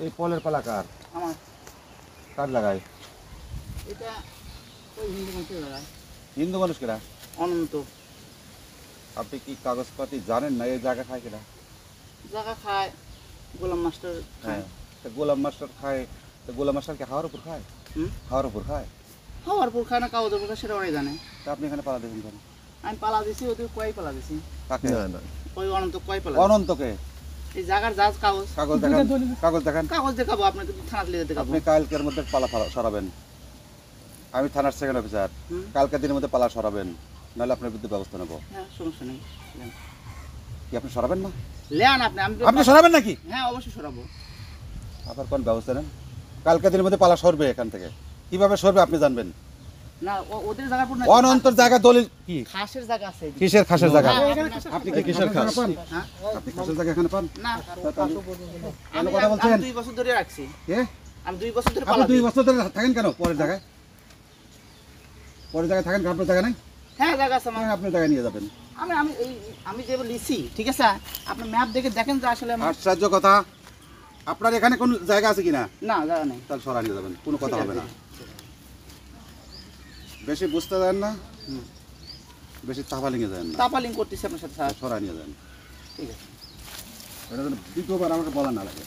এই পলের পালা কার? আমার। কার লাগায়? এটা ওই হিন্দু মানুষের জায়গা। হিন্দু মানুষ কিনা? অনন্ত। আপনি কি কাগজপাতি জানেন না এই জায়গা খায় কিনা? জায়গা খায় গোলাম মাস্টার খায়। তা গোলাম মাস্টার খায়, তো গোলাম মাস্টার কি হাওয়ার উপর খায়? হাওয়ার উপর খায়? হাওয়ার পুর খায় না কাগজের পুর খায় সেটা ওরাই জানে। তা আপনি এখানে পালা দিয়েছেন কেন? আমি পালা দিছি, ওদের কয় পালা দিছি। কাকে? ওই অনন্ত কয় পালা। অনন্তকে? এই জায়গার জাজ কাগজ। কাগজ দেখান, কাগজ দেখান। কাগজ দেখাবো আপনাকে, থানাতে লিখে দেখাবো। আপনি কালকের মধ্যে পালা সরাবেন। আমি থানার সেকেন্ড অফিসার, কালকের দিনের মধ্যে পালা সরাবেন, নাহলে আপনার বিরুদ্ধে ব্যবস্থা নেব। হ্যাঁ সমস্যা নেই। কি আপনি সরাবেন না? লেন আপনি। আপনি সরাবেন নাকি? হ্যাঁ অবশ্যই সরাবো। আবার কোন ব্যবস্থা নেন? কালকের দিনের মধ্যে পালা সরবে এখান থেকে। কিভাবে সরবে আপনি জানবেন না ওদের জায়গার পুর না। অনন্তর জায়গা দলিল কি? খাসের জায়গা আছে। কিসের খাসের জায়গা? আপনি কি কিসের খাস? আপনি খাসের জায়গা এখানে পান? না কেন কথা বলছেন? আমি 2 বছর ধরে রাখছি। কে? আমি 2 বছর ধরে আপনি পালা 2 বছর ধরে থাকেন কেন পরের জায়গায়? পরের জায়গায় থাকেন, আপনার জায়গা নাই? হ্যাঁ জায়গা আছে আমার। আপনার জায়গায় নিয়ে যাবেন। আমি আমি আমি যে লিসি, ঠিক আছে? আপনি ম্যাপ দেখে দেখেন যে আসলে আশ্চর্য কথা, আপনার এখানে কোন জায়গা আছে কিনা? না জায়গা নেই। তাহলে সরা নিয়ে যাবেন, কোনো কথা হবে না। বেশি বুঝতে দেন না, বেশি চাপালিংয়ে যান না। তাপালিং করতেছি আপনার সাথে স্যার। সরা নিয়ে যান। ঠিক আছে। এটা যেন দ্বিতীয়বার আমাকে বলা না লাগে।